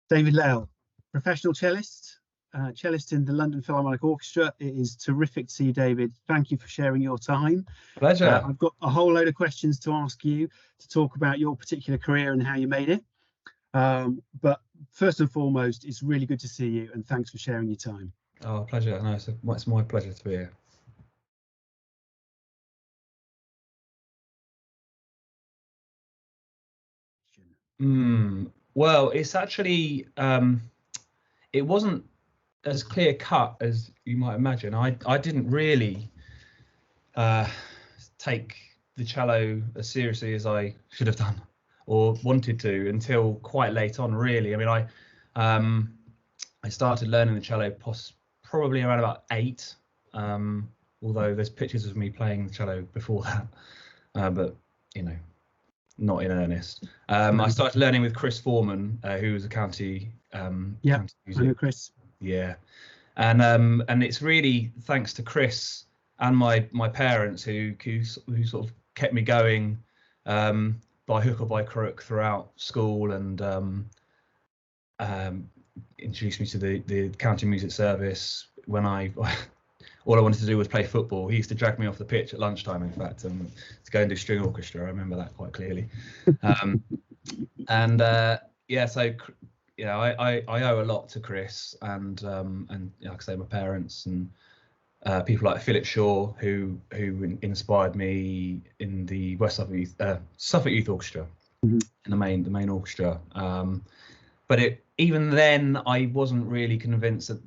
David Lale, professional cellist, cellist in the London Philharmonic Orchestra. It is terrific to see you, David. Thank you for sharing your time. Pleasure. I've got a whole load of questions to ask you to talk about your particular career and how you made it. But first and foremost, it's really good to see you, and thanks for sharing your time. Oh, pleasure. No, it's my pleasure to be here. Well, it's actually it wasn't as clear cut as you might imagine. I didn't really take the cello as seriously as I should have done or wanted to until quite late on, really. I mean, I started learning the cello probably around about 8, although there's pictures of me playing the cello before that, but you know, not in earnest. I started learning with Chris Foreman, who was a county county music. I know Chris. Yeah, and it's really thanks to Chris and my parents who sort of kept me going by hook or by crook throughout school, and introduced me to the county music service when all I wanted to do was play football. He used to drag me off the pitch at lunchtime, in fact, to go and do string orchestra. I remember that quite clearly. Yeah, so yeah, I owe a lot to Chris and like I say, my parents and people like Philip Shaw, who inspired me in the West Suffolk Youth Orchestra, in the main orchestra. But even then, I wasn't really convinced that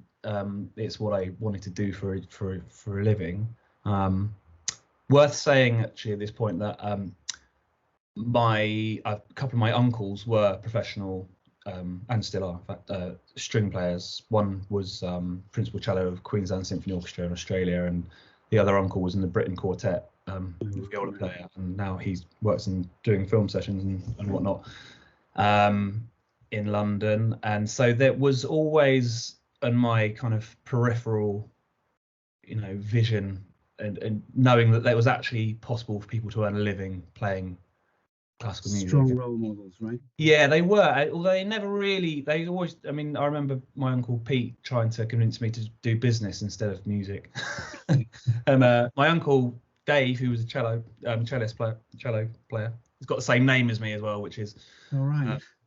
it's what I wanted to do for a living. Worth saying actually at this point that a couple of my uncles were professional and still are, in fact, string players. One was principal cello of Queensland Symphony Orchestra in Australia, and the other uncle was in the Britain Quartet, viola player, and now he works in doing film sessions and whatnot in London. And so there was always in my kind of peripheral, vision and knowing that it was actually possible for people to earn a living playing classical music. Strong role models, right? Yeah, they were. Although they always, I mean, I remember my uncle Pete trying to convince me to do business instead of music. And my uncle Dave, who was a cello player, he's got the same name as me as well, which is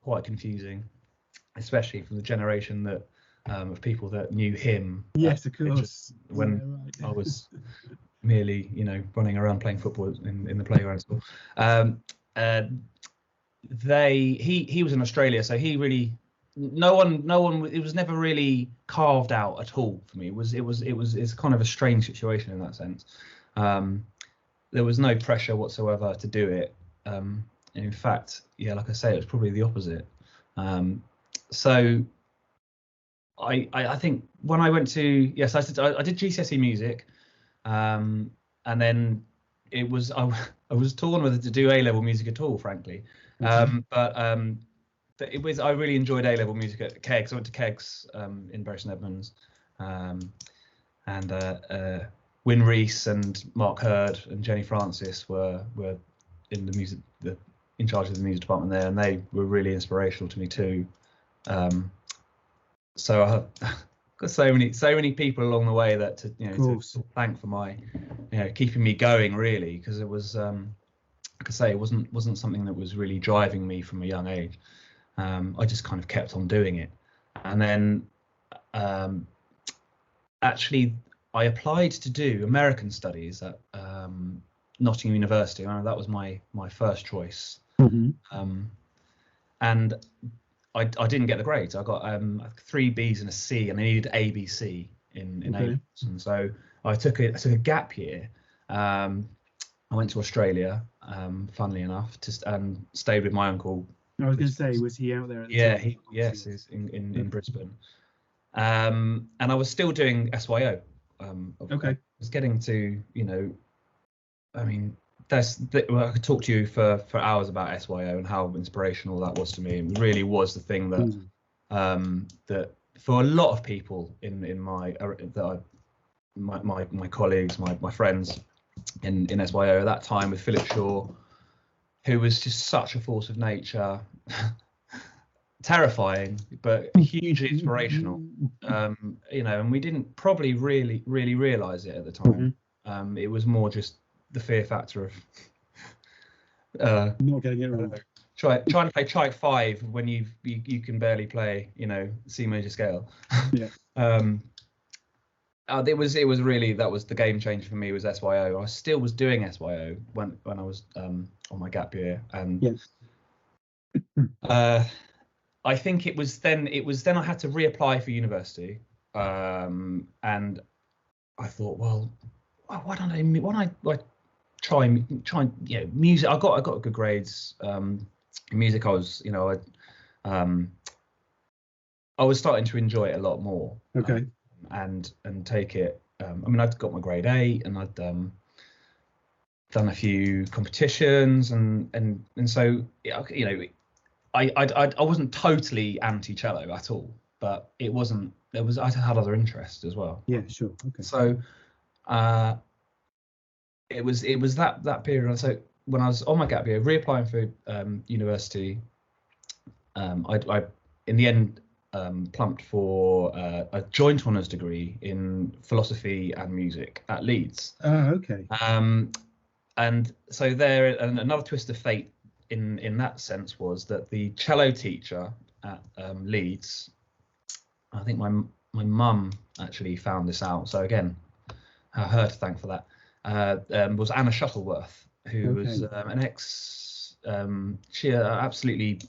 quite confusing, especially from the generation that of people that knew him. Yes, of course. When I was merely, running around playing football in the playground school. He was in Australia, so he really no one it was never really carved out at all for me. It's kind of a strange situation in that sense. There was no pressure whatsoever to do it. In fact, yeah, like I say, it was probably the opposite. So I think when I went to I did GCSE music, and then I was torn whether to do A-level music at all, frankly. But I really enjoyed A-level music at Keggs. I went to Keggs in Bury St Edmunds, and Wyn Rees and Mark Hurd and Jenny Francis were in the music, in charge of the music department there, and they were really inspirational to me too. So I've got so many people along the way that to thank for my keeping me going, really, because it was like I say, it wasn't something that was really driving me from a young age. I just kind of kept on doing it, and then actually I applied to do American studies at Nottingham University. That was my first choice, and I didn't get the grades. I got 3 B's and a C, and I needed A, B, C in A-levels. And so I took a gap year. I went to Australia, funnily enough, and stayed with my uncle. I was going to say, was he out there? At the time? He's in Brisbane. And I was still doing SYO. I was getting to, I mean, I could talk to you for hours about SYO and how inspirational that was to me. It really was the thing that that for a lot of people in my colleagues, my friends in SYO at that time, with Philip Shaw, who was just such a force of nature, terrifying, but hugely inspirational. You know, and we didn't probably really realize it at the time. It was more just the fear factor of not getting it wrong. Trying to play Tchaik 5 when you can barely play, you know, C major scale. Yeah. It was really, that was the game changer for me, was SYO. I still was doing SYO when I was on my gap year, and I think it was then I had to reapply for university, and I thought, well, why don't I try, you know, music. I got good grades. In music, I was, you know, I was starting to enjoy it a lot more. Okay. And take it. I mean, I'd got my grade 8, and I'd done a few competitions, and so, you know, I wasn't totally anti cello at all, but I had other interests as well. Yeah, sure. Okay. So it was that period. So when I was on my gap year, reapplying for university, I in the end plumped for a joint honours degree in philosophy and music at Leeds. Oh, okay. And so there, and another twist of fate in that sense was that the cello teacher at Leeds, I think my mum actually found this out. So again, her to thank for that. Was Anna Shuttleworth, who was an absolutely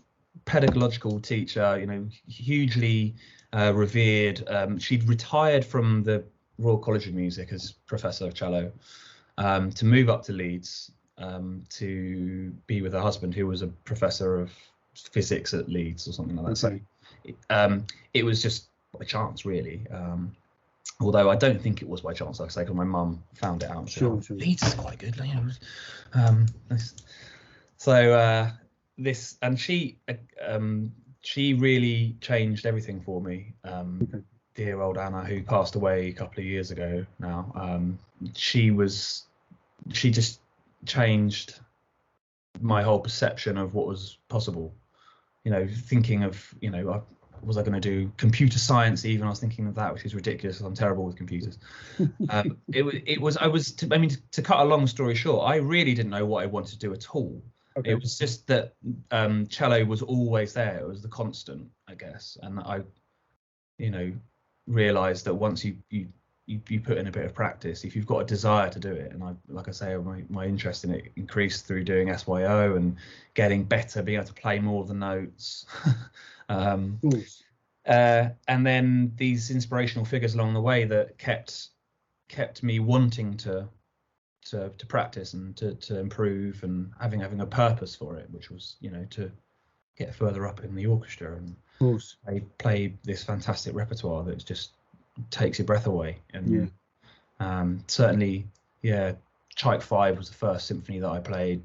pedagogical teacher, you know, hugely revered. She'd retired from the Royal College of Music as professor of cello, to move up to Leeds to be with her husband, who was a professor of physics at Leeds or something like that. Okay. So it was just by chance, really. Although I don't think it was by chance, like I say, because my mum found it out. Sure. Leeds is quite good, you know. So this, and she really changed everything for me. Dear old Anna, who passed away a couple of years ago now. She just changed my whole perception of what was possible. You know, thinking of, you know, was I going to do computer science even? I was thinking of that, which is ridiculous. I'm terrible with computers. I mean, to cut a long story short, I really didn't know what I wanted to do at all. Okay. It was just that cello was always there. It was the constant, I guess. And I, you know, realized that once you put in a bit of practice, if you've got a desire to do it, and like I say, my interest in it increased through doing SYO and getting better, being able to play more of the notes. And then these inspirational figures along the way that kept me wanting to practice and to improve, and having a purpose for it, which was, you know, to get further up in the orchestra and play this fantastic repertoire that just takes your breath away. And certainly, Tchaik 5 was the first symphony that I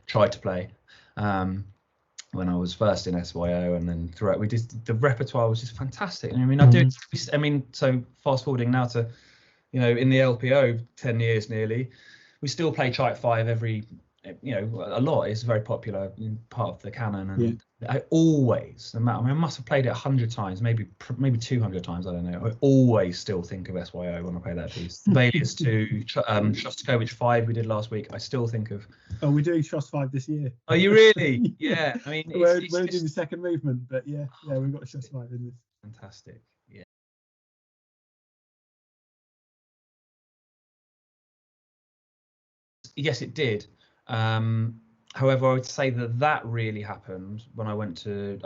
tried to play when I was first in SYO, and then throughout the repertoire was just fantastic. And I mean, so fast forwarding now to, you know, in the LPO 10 years nearly, we still play Tchaik 5 every, you know, a lot. It's very popular part of the canon, and I always, no matter, I mean, I must have played it 100 times, maybe 200 times, I don't know. I always still think of SYO when I play that piece. Valius 2, Shostakovich 5 we did last week, I still think of. Oh, we're doing Shost 5 this year. Are you really? Yeah. I mean, we're doing the second movement, but yeah, we've got Shost 5 in this. Fantastic. Yeah. Yes, it did. However, I would say that really happened when I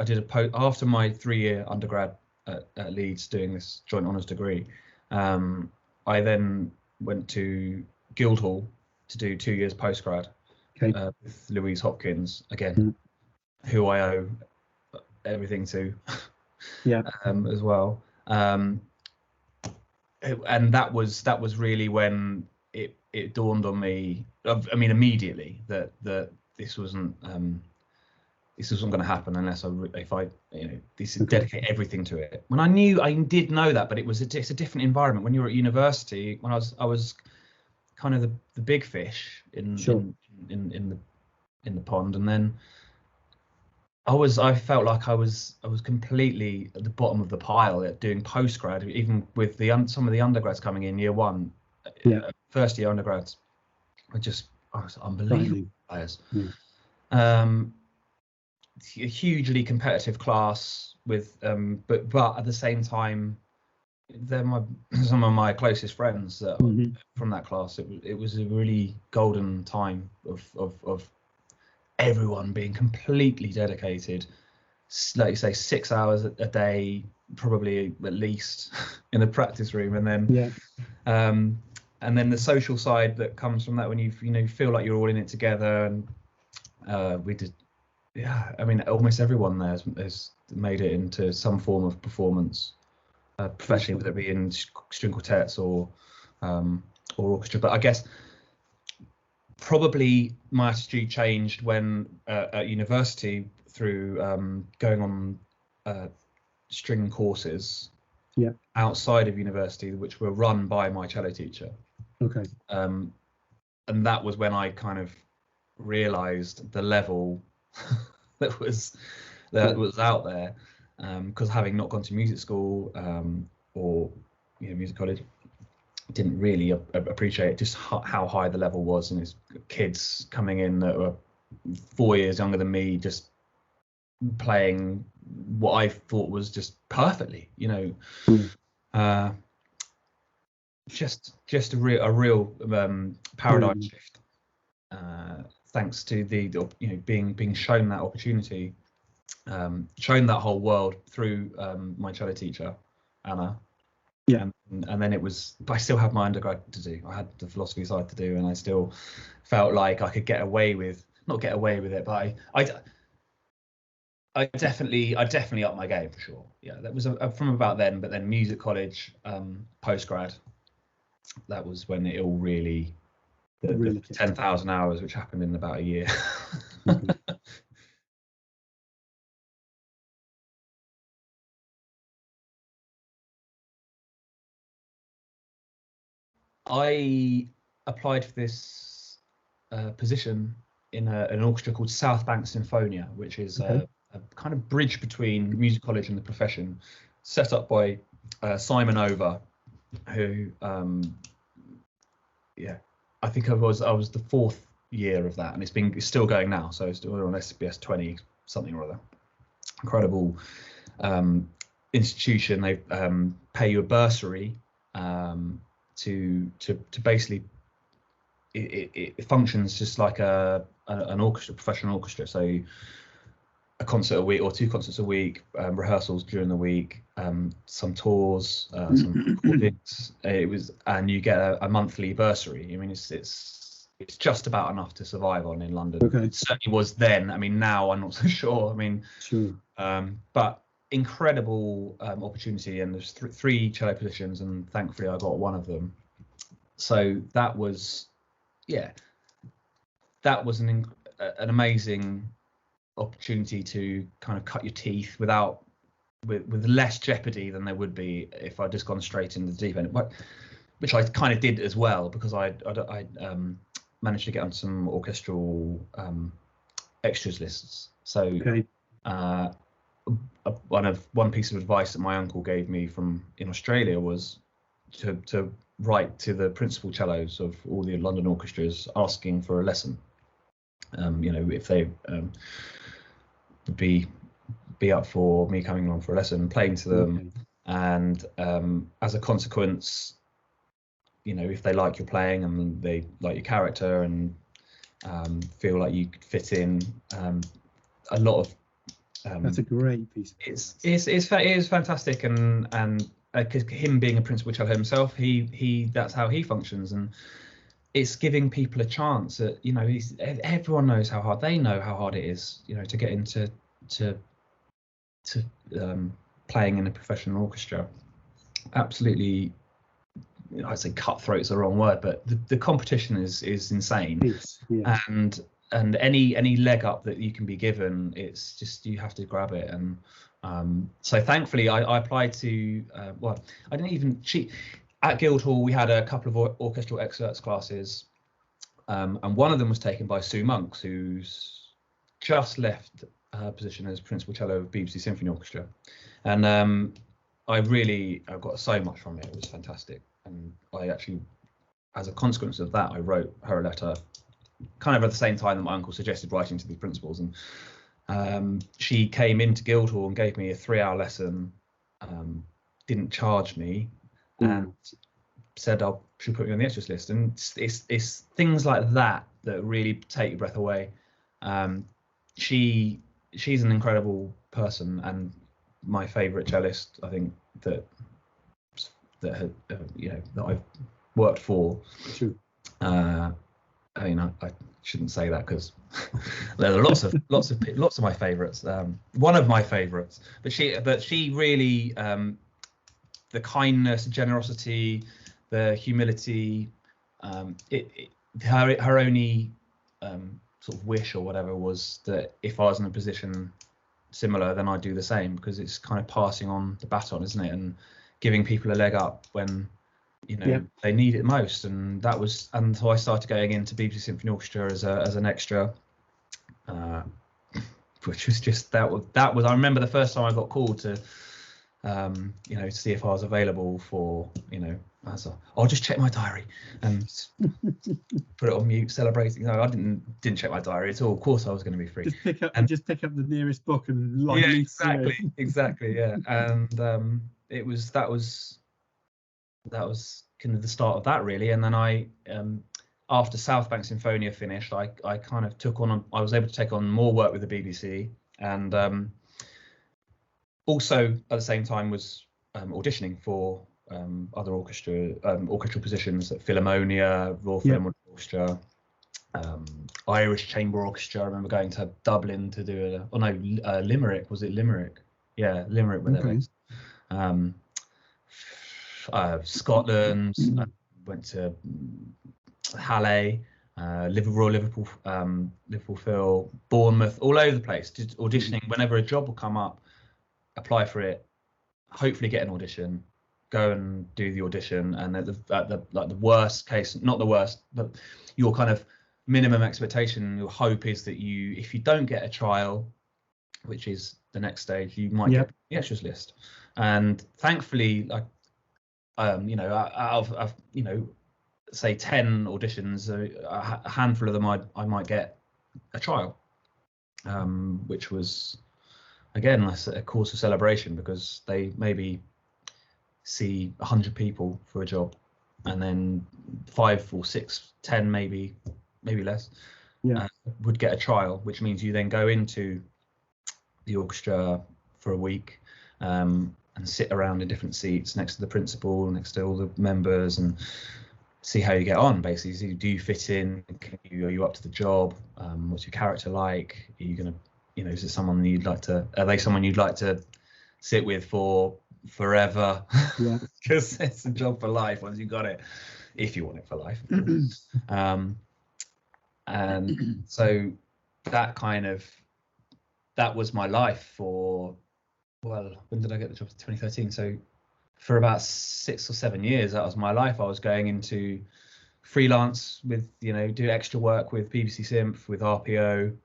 did after my 3-year undergrad at Leeds doing this joint honours degree. I then went to Guildhall to do 2 years postgrad with Louise Hopkins, again, who I owe everything to, as well. And that was really when it dawned on me, I mean, immediately, that this wasn't going to happen unless I dedicate everything to it. When I did know that, but it's a different environment. When you're at university, when I was kind of the big fish in the pond, and then I felt like I was completely at the bottom of the pile at doing postgrad, even with some of the undergrads coming in year one, Yeah. first year undergrads. I was unbelievable players. Yeah. A hugely competitive class with but at the same time they're some of my closest friends from that class. It was a really golden time of everyone being completely dedicated, like you say, 6 hours a day, probably at least in the practice room, and then the social side that comes from that when you feel like you're all in it together. And we did, yeah, I mean, almost everyone there has made it into some form of performance professionally, whether it be in string quartets or orchestra. But I guess probably my attitude changed when at university through going on string courses outside of university, which were run by my cello teacher. Okay. And that was when I kind of realized the level that was out there, because having not gone to music school or music college, didn't really appreciate just how high the level was, and it's kids coming in that were 4 years younger than me, just playing what I thought was just perfectly, just a real paradigm shift, thanks to the being shown that opportunity, shown that whole world through my cello teacher Anna. Yeah. And then I still had my undergrad to do. I had the philosophy side to do, and I still felt like I could not get away with it, but I definitely upped my game for sure. Yeah, that was from about then. But then music college, postgrad, that was when it all really, the 10,000 hours, which happened in about a year. I applied for this position in an orchestra called South Bank Sinfonia, which is a kind of bridge between music college and the profession, set up by Simon Over, who, I think I was the fourth year of that, and it's still going now. So we're on SBS 20 something or other. Incredible institution. They pay you a bursary to basically, it functions just like an orchestra, professional orchestra. So a concert a week or 2 concerts a week, rehearsals during the week, some tours, some recordings. And you get a monthly bursary. I mean, it's just about enough to survive on in London. Okay. It certainly was then. I mean, now I'm not so sure. I mean, sure. But incredible opportunity, and there's 3 cello positions, and thankfully I got one of them. So that was an amazing opportunity to kind of cut your teeth with less jeopardy than there would be if I'd just gone straight into the deep end, which I kind of did as well, because I managed to get on some orchestral extras lists. So one piece of advice that my uncle gave me in Australia was to write to the principal cellos of all the London orchestras asking for a lesson. If they would be up for me coming along for a lesson, playing to them, and as a consequence, if they like your playing and they like your character and feel like you could fit in, a lot of that's a great piece. It is fantastic, and because him being a principal cello himself, he that's how he functions, and it's giving people a chance at, everyone knows how hard it is, to get into playing in a professional orchestra. Absolutely, I'd say cutthroat's the wrong word, but the competition is insane. And any leg up that you can be given, it's just, you have to grab it. And so thankfully I applied to I didn't even cheat. At Guildhall we had a couple of orchestral excerpts classes, and one of them was taken by Sue Monks, who's just left her position as principal cello of BBC Symphony Orchestra, and I got so much from it. It was fantastic, and I actually, as a consequence of that, I wrote her a letter, kind of at the same time that my uncle suggested writing to the principals, and she came into Guildhall and gave me a 3-hour lesson, didn't charge me, and said she'll put me on the extras list. And it's things like that that really take your breath away. She's an incredible person and my favourite cellist, I think, that I've worked for. Sure. I mean, I shouldn't say that because there are lots of my favourites. One of my favourites, but she really, the kindness, generosity, the humility, her only sort of wish or whatever was that if I was in a position similar, then I'd do the same, because it's kind of passing on the baton, isn't it, and giving people a leg up when they need it most. And so I started going into BBC Symphony Orchestra as an extra, which was just that was I remember the first time I got called to see if I was available for, I'll just check my diary and put it on mute, celebrating. No, I didn't check my diary at all. Of course I was going to be free. Just pick up the nearest book and exactly, yeah. And that was kind of the start of that, really. And then I after South Bank Sinfonia finished, I kind of I was able to take on more work with the BBC, and also at the same time was auditioning for other orchestral positions at Philharmonia, Royal Philharmonic Orchestra, Irish Chamber Orchestra. I remember going to Dublin to do Limerick. Was it Limerick? Yeah, Limerick were there. Scotland. I went to Halle, Liverpool, Phil, Bournemouth, all over the place, just auditioning. Whenever a job will come up, apply for it, hopefully get an audition, go and do the audition, and at the worst case, not the worst, but your kind of minimum expectation, your hope is that if you don't get a trial, which is the next stage, you might get the extras list. And thankfully, out of say 10 auditions, a handful of them I might get a trial, which was again a cause for celebration, because they maybe see 100 people for a job, and then 5 or 6, 10 maybe less would get a trial, which means you then go into the orchestra for a week and sit around in different seats next to the principal, next to all the members, and see how you get on. Basically, so do you fit in? Are you up to the job? What's your character like? Are you gonna, is it someone you'd like to? Are they someone you'd like to sit with for forever? Yeah, because it's a job for life once you got it, if you want it for life. And so that was my life for, well, when did I get the job? 2013. So for about 6 or 7 years, that was my life. I was going into freelance with, do extra work with BBC Symph, with RPO.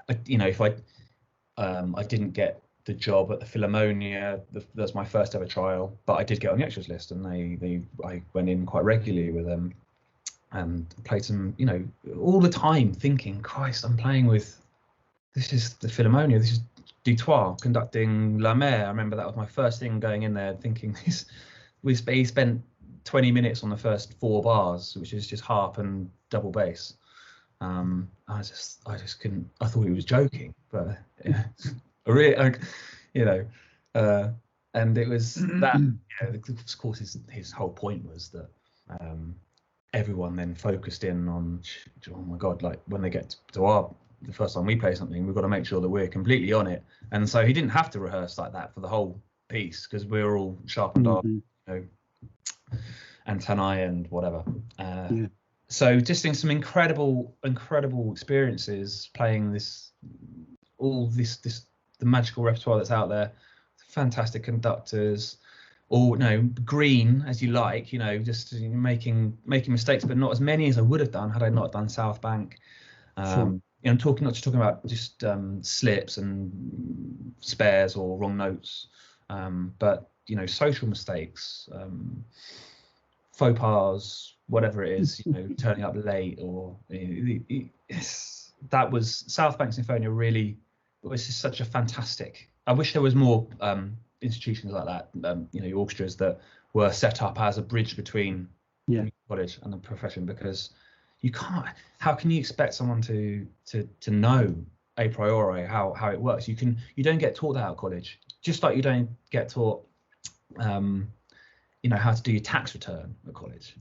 If I didn't get the job at the Philharmonia, that's my first ever trial, but I did get on the extras list, and I went in quite regularly with them and played some, all the time thinking, Christ, I'm playing with, this is the Philharmonia, this is Dutoit conducting La Mer. I remember that was my first thing going in there, thinking he spent 20 minutes on the first 4 bars, which is just harp and double bass. I just couldn't. I thought he was joking, but really, and it was that. Of course, his whole point was that everyone then focused in on, oh my God, like when they get to the first time we play something, we've got to make sure that we're completely on it. And so he didn't have to rehearse like that for the whole piece, because we were all sharpened up, antennae and whatever. So just seeing some incredible experiences playing the magical repertoire that's out there, fantastic conductors, all green as you like, just making mistakes, but not as many as I would have done had I not done South Bank. Sure. I'm talking, not just talking about just slips and spares or wrong notes, but social mistakes, faux pas, whatever it is, turning up late, or that was South Bank Sinfonia. Really, it was just such a fantastic. I wish there was more institutions like that, orchestras that were set up as a bridge between the college and the profession, because you can't. How can you expect someone to know a priori how it works? You don't get taught that at college, just like you don't get taught how to do your tax return at college.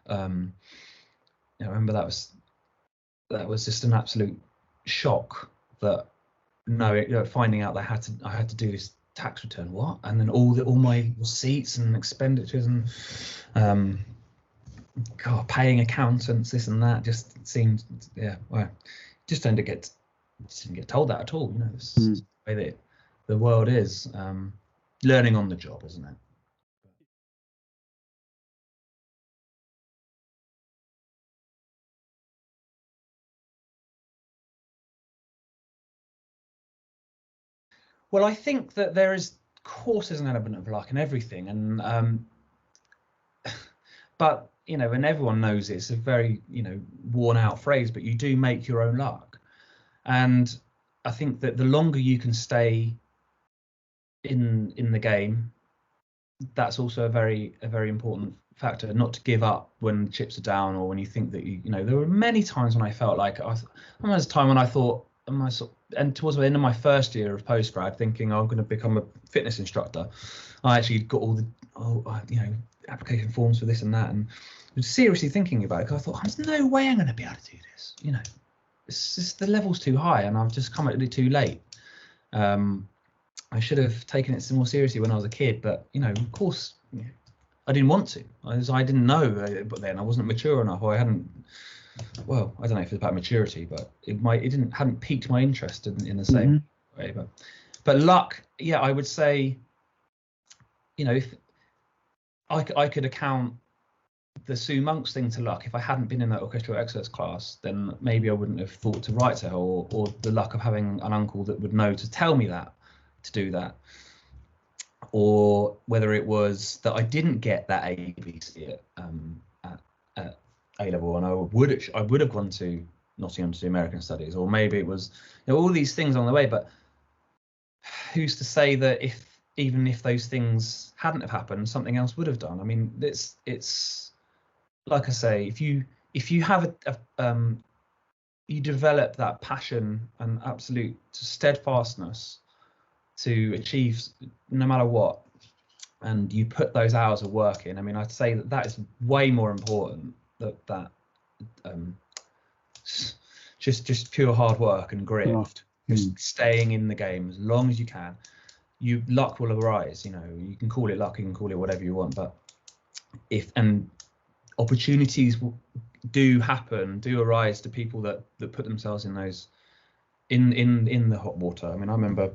I remember that was just an absolute shock, that finding out that I had to do this tax return, and then all my receipts and expenditures and paying accountants, this and that, just seemed just didn't get told that at all. This is the way that the world is. Learning on the job, isn't it? Well, I think that there is, of course, there's an element of luck in everything, and but and everyone knows it's a very worn out phrase, but you do make your own luck. And I think that the longer you can stay in the game, that's also a very important factor. Not to give up when the chips are down, or when you think that there were many times when I felt like there was a time when I thought, and towards the end of my first year of postgrad, thinking I'm going to become a fitness instructor. I actually got all the application forms for this and that, and was seriously thinking about it, because I thought, there's no way I'm going to be able to do this. It's just, the level's too high, and I've just come at it too late. I should have taken it more seriously when I was a kid, but of course, I didn't want to. I didn't know, but then I wasn't mature enough, or I hadn't. Well, I don't know if it's about maturity, but it hadn't piqued my interest in the same way. But luck, I would say, if I could account the Sue Monks thing to luck. If I hadn't been in that orchestral excerpts class, then maybe I wouldn't have thought to write to her, or the luck of having an uncle that would know to tell me that, to do that, or whether it was that I didn't get that ABC at A level, and I would have gone to Nottingham to do American Studies, or maybe it was all these things on the way. But who's to say that even if those things hadn't have happened, something else would have done? I mean, it's like I say, if you have you develop that passion and absolute steadfastness to achieve no matter what, and you put those hours of work in. I mean, I'd say that is way more important that just pure hard work and grit, just staying in the game as long as you can. Luck will arise. You can call it luck, you can call it whatever you want, but opportunities do arise to people that put themselves in those in the hot water. I mean, I remember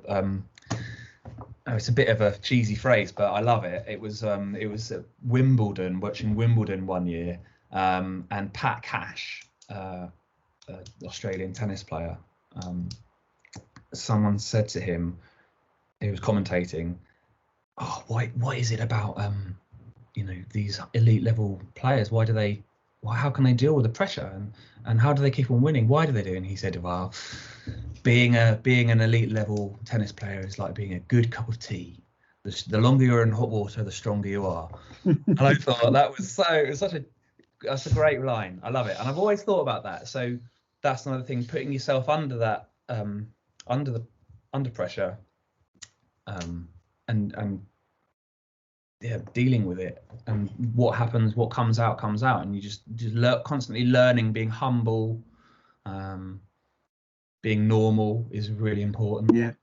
it's a bit of a cheesy phrase, but I love it. It was at Wimbledon, watching Wimbledon one year, and Pat Cash, Australian tennis player, someone said to him, he was commentating, what is it about these elite level players? How can they deal with the pressure, and how do they keep on winning? Why do they do it? And he said, well, being an elite level tennis player is like being a good cup of tea. The longer you're in hot water, the stronger you are. And I thought that's a great line. I love it, and I've always thought about that. So that's another thing, putting yourself under that, under pressure, and dealing with it, and what happens, what comes out, and you just constantly learning, being humble, being normal is really important.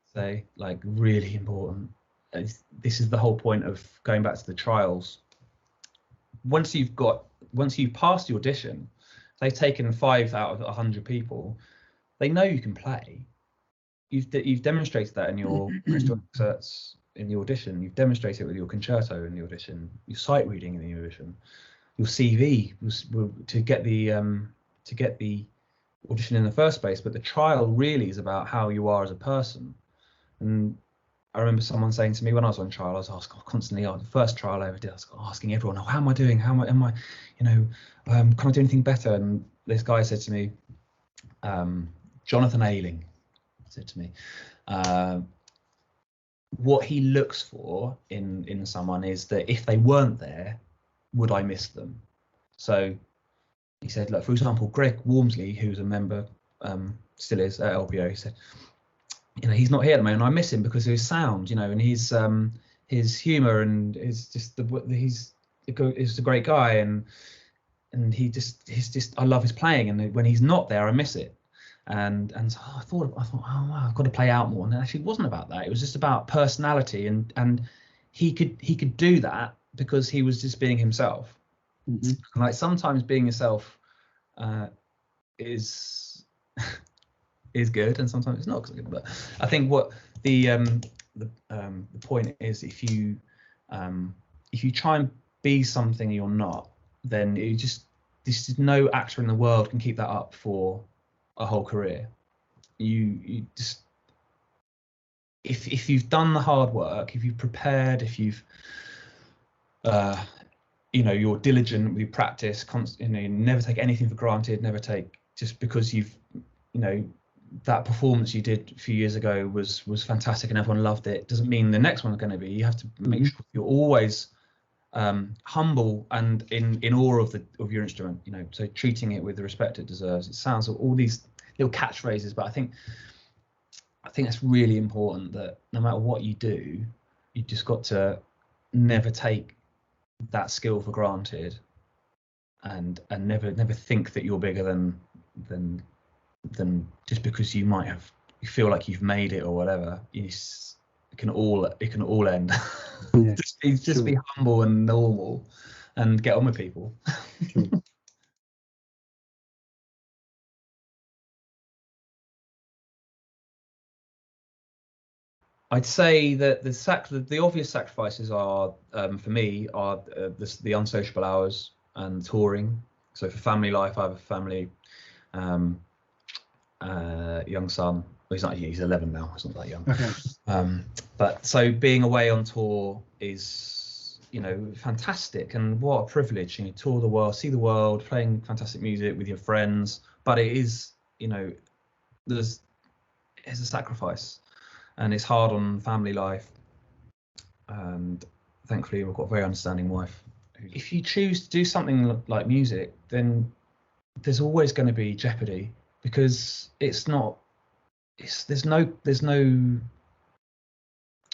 Really important. This is the whole point of going back to the trials. Once you've passed the audition, they've taken 5 out of 100 people, they know you can play. You've demonstrated that in your crystal excerpts in the audition. You've demonstrated it with your concerto in the audition, your sight reading in the audition, your CV to get the audition in the first place, but the trial really is about how you are as a person. And I remember someone saying to me when I was on trial, I was asked constantly, the first trial I ever did, I was asking everyone, how am I doing? How am I, can I do anything better? And this guy said to me, Jonathan Ailing said to me, what he looks for in someone is that if they weren't there, would I miss them? So he said, look, for example, Greg Wormsley, who's a member, still is at LBO, he said, he's not here at the moment. I miss him because of his sound, and his humour, and he's a great guy, and he's just I love his playing, and when he's not there, I miss it. And so I thought, oh wow, I've got to play out more. And it actually wasn't about that. It was just about personality, and he could do that because he was just being himself. Mm-hmm. And like sometimes being yourself is good, and sometimes it's not good. But I think what the point is, if you try and be something you're not, then this is no actor in the world can keep that up for a whole career. You just if you've done the hard work, if you've prepared, if you've you're diligent, you practice, you never take anything for granted, never take just because you've that performance you did a few years ago was fantastic and everyone loved it, doesn't mean the next one's going to be. You have to make sure you're always humble and in awe of your instrument, so treating it with the respect it deserves. It sounds all these little catchphrases, but I think that's really important, that no matter what you do, you just got to never take that skill for granted, and never think that you're bigger than just because you feel like you've made it or whatever. It can all end. Yeah, just be humble and normal and get on with people. Sure. I'd say that the obvious sacrifices are, for me, are the unsociable hours and touring. So for family life, I have a family, young son. Well, he's 11 now. He's not that young. Okay. But so being away on tour is, fantastic, and what a privilege. Tour the world, see the world, playing fantastic music with your friends. But it is, it's a sacrifice. And it's hard on family life, and thankfully we've got a very understanding wife. If you choose to do something like music, then there's always going to be jeopardy, because there's no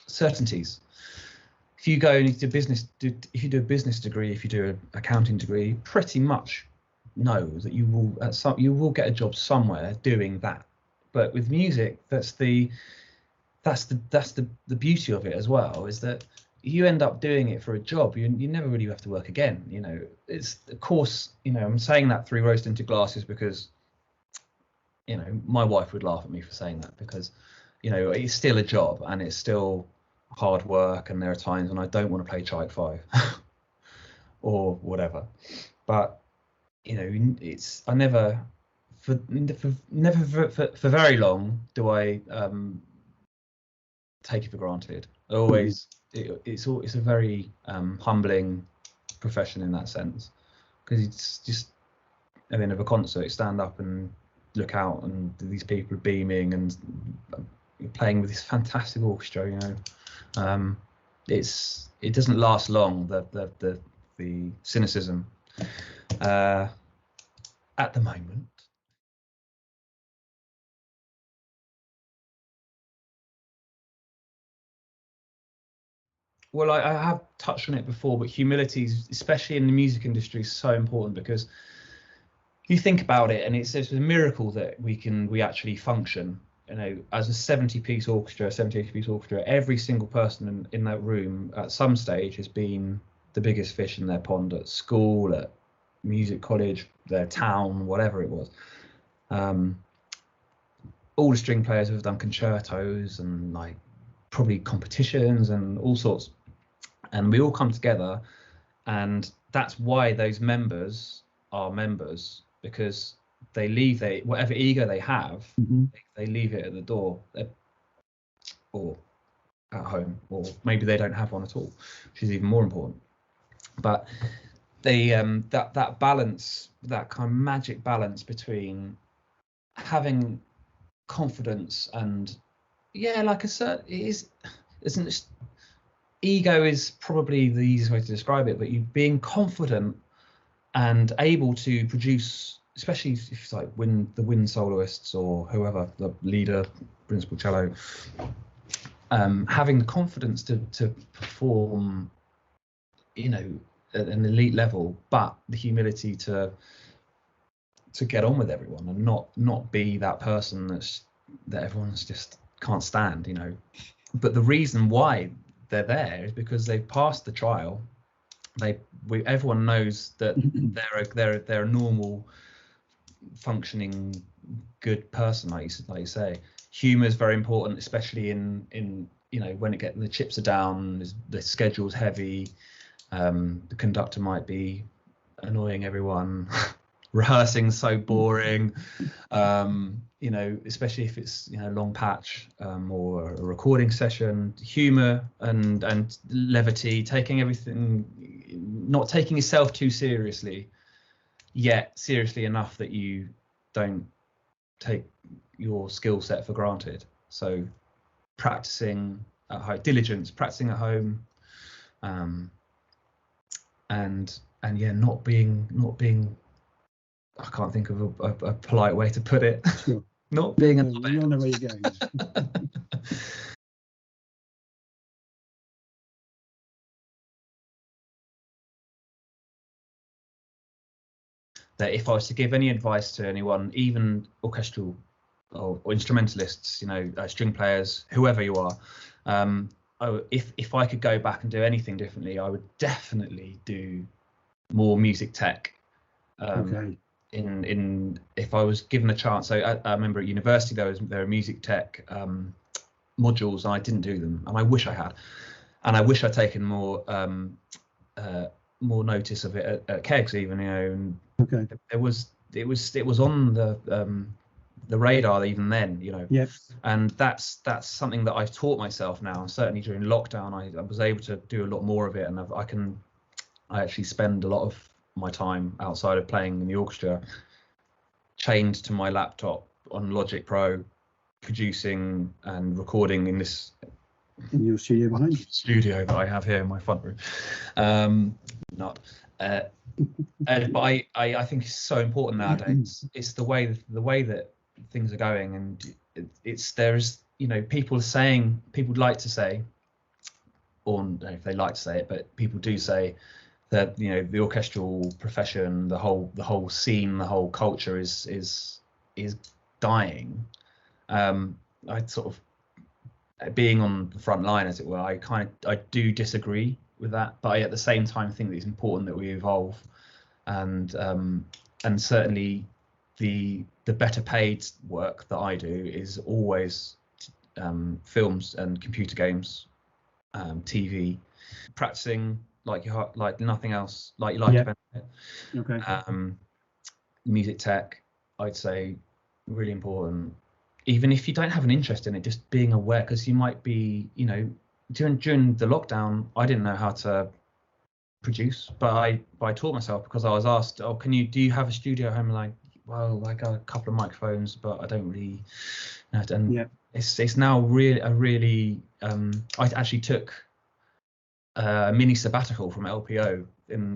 certainties. If you go and if you do a business degree, if you do an accounting degree, you pretty much know that you will get a job somewhere doing that. But with music, that's the beauty of it as well, is that you end up doing it for a job. You never really have to work again. It's, of course, I'm saying that through rose-tinted glasses because, my wife would laugh at me for saying that, because, it's still a job and it's still hard work, and there are times when I don't want to play Chike 5 or whatever. But, I never for very long do I take it for granted. Always, it's a very humbling profession in that sense, because it's just at the end of a concert, stand up and look out, and these people are beaming, and you're playing with this fantastic orchestra. It doesn't last long, the cynicism at the moment. Well, I have touched on it before, but humility, especially in the music industry, is so important, because you think about it, and it's a miracle that we actually function. As a 70-piece orchestra, 80-piece orchestra, every single person in that room at some stage has been the biggest fish in their pond, at school, at music college, their town, whatever it was. All the string players have done concertos and probably competitions and all sorts, and we all come together, and that's why those members are members, because they leave whatever ego they have, Mm-hmm. they leave it at the door, or at home, or maybe they don't have one at all, which is even more important. But they that balance, that kind of magic balance between having confidence and like a certain, isn't it, ego is probably the easiest way to describe it, but you being confident and able to produce, especially if it's like the wind soloists or whoever, the leader, principal cello, having the confidence to perform, at an elite level, but the humility to get on with everyone and not be that person that everyone's just can't stand, But the reason why they're there is because they've passed the trial. Everyone knows that they're a normal, functioning, good person, like you say. Humor is very important, especially in when the chips are down, the schedule's heavy, the conductor might be annoying everyone. Rehearsing so boring, especially if it's long patch or a recording session. Humor and levity, not taking yourself too seriously, yet seriously enough that you don't take your skill set for granted. So practicing at home, diligence, practicing at home, and not being I can't think of a polite way to put it. Sure. Not being a you all know where you're going. That if I was to give any advice to anyone, even orchestral or instrumentalists, string players, whoever you are, if I could go back and do anything differently, I would definitely do more music tech. Okay. If I was given a chance, so I remember at university there were music tech modules, and I didn't do them, and I wish I had, and I wish I'd taken more notice of it at Kegs even, and okay. it was on the radar even then, Yep. And that's something that I've taught myself now. Certainly during lockdown, I was able to do a lot more of it, and I actually spend a lot of my time outside of playing in the orchestra chained to my laptop on Logic Pro, producing and recording in your studio behind you. Studio that I have here in my front room. But I think it's so important nowadays. It's the way that things are going, and people like to say, or I don't know if they like to say it, but people do say that the orchestral profession, the whole scene, the whole culture is dying. I sort of, being on the front line, as it were, I do disagree with that, but I at the same time think that it's important that we evolve, and certainly the better paid work that I do is always films and computer games, TV, practicing like nothing else, like you like to benefit. Okay. Music tech, I'd say, really important. Even if you don't have an interest in it, just being aware, because you might be, during the lockdown, I didn't know how to produce, but I taught myself, because I was asked, "Oh, do you have a studio at home?" And well, I got a couple of microphones, but I don't really. And it's now really. I actually took a mini sabbatical from LPO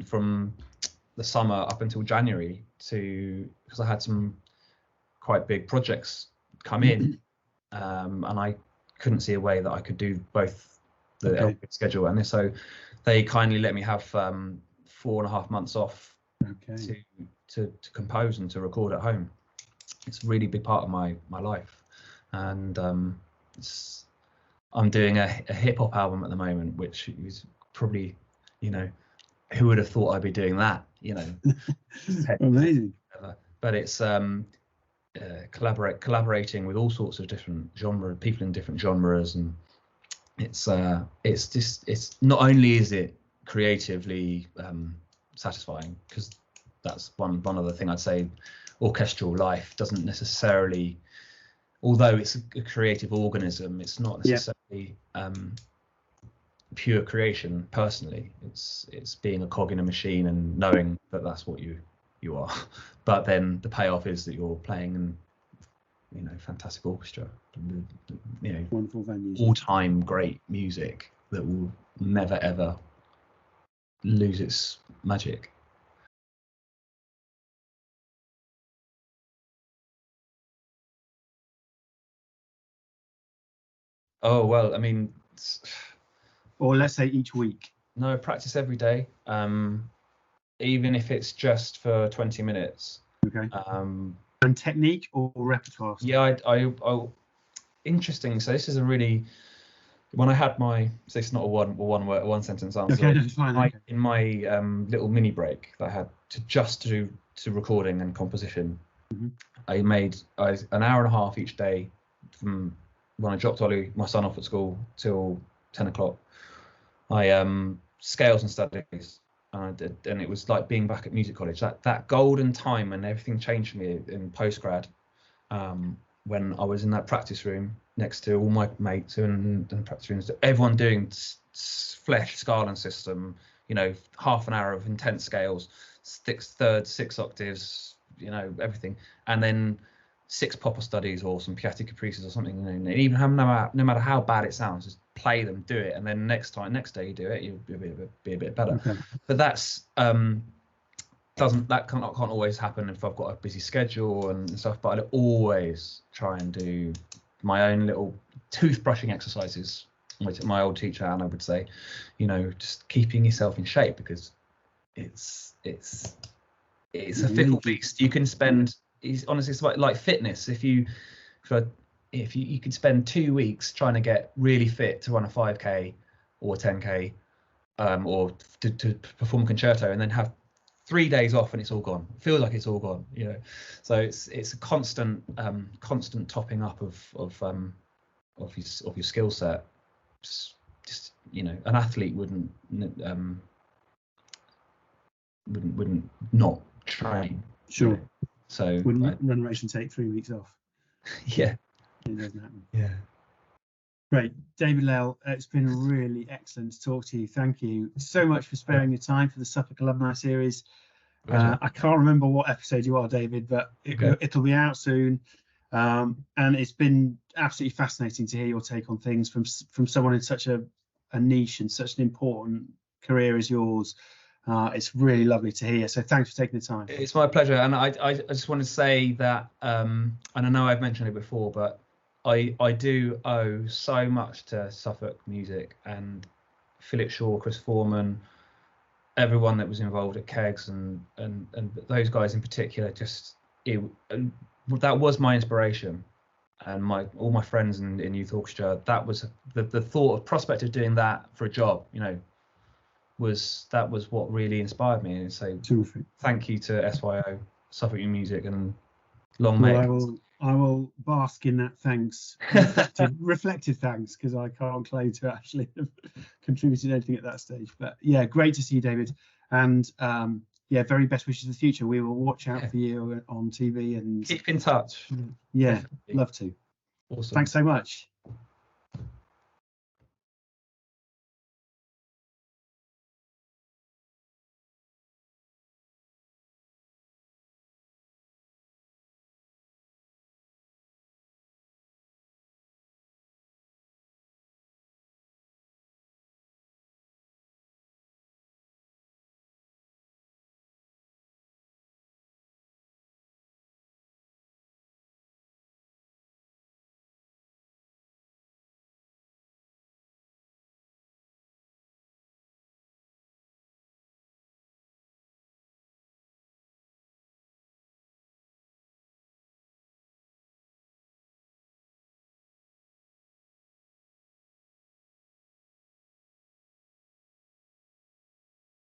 from the summer up until January, because I had some quite big projects come in, and I couldn't see a way that I could do both the LPO schedule and this, so they kindly let me have 4.5 months off to compose and to record at home. It's a really big part of my life, and I'm doing a hip hop album at the moment, which is probably, who would have thought I'd be doing that, Amazing. But it's collaborating with all sorts of different people in different genres, and it's not only is it creatively satisfying, because that's one other thing I'd say. orchestral life doesn't necessarily, although it's a creative organism, it's not necessarily pure creation. Personally, it's being a cog in a machine and knowing that that's what you are. But then the payoff is that you're playing in, you know, fantastic orchestra, you know, wonderful venues, all-time great music that will never ever lose its magic. Oh well, I mean, or let's say each week. No, practice every day, even if it's just for 20 minutes. Okay. And technique or repertoire stuff? Yeah, I interesting. So this is a really, when I had my, so it's not a one sentence answer. Okay, that's fine. In my little mini break that I had to just do to recording and composition, I made an hour and a half each day from when I dropped Ollie, my son, off at school till 10 o'clock. I scales and studies, and I did, and it was like being back at music college. That golden time, and everything changed for me in postgrad, when I was in that practice room next to all my mates and practice rooms, everyone doing flesh scala system, you know, half an hour of intense scales, 6 thirds, 6 octaves, you know, everything, and then 6 proper studies or some piatti caprices or something, you know, and even no matter how bad it sounds, just play them, do it, and then next day you do it, you'll be a bit better. Okay. But that's can't always happen if I've got a busy schedule and stuff. But I always try and do my own little toothbrushing exercises, which my old teacher Anna would say, you know, just keeping yourself in shape, because it's a fickle beast. You can spend, honestly, it's like fitness. If you could spend 2 weeks trying to get really fit to run a 5k or 10k, or to perform concerto, and then have 3 days off and it's all gone. It feels like it's all gone, you know. So it's a constant topping up of your skill set. Just you know, an athlete wouldn't not train. Sure. You know? So wouldn't run race and take 3 weeks off. Yeah. It doesn't happen. Yeah. Great. David Lale, it's been really excellent to talk to you. Thank you so much for sparing your time for the Suffolk Alumni series. I can't remember what episode you are, David, but it'll be out soon. And it's been absolutely fascinating to hear your take on things from someone in such a niche and such an important career as yours. It's really lovely to hear. So thanks for taking the time. It's my pleasure. And I just want to say that, and I know I've mentioned it before, but I do owe so much to Suffolk Music and Philip Shaw, Chris Foreman, everyone that was involved at Kegs, and those guys in particular. That was my inspiration, and all my friends in youth orchestra. That was the thought of prospect of doing that for a job, you know, was what really inspired me. And so terrific. Thank you to SYO, Suffolk Music, and long may. I will bask in that thanks, reflective thanks, because I can't claim to actually have contributed anything at that stage. But yeah, great to see you, David, and very best wishes for the future. We will watch out for you on TV and keep in touch. Yeah, definitely. Love to. Awesome. Thanks so much.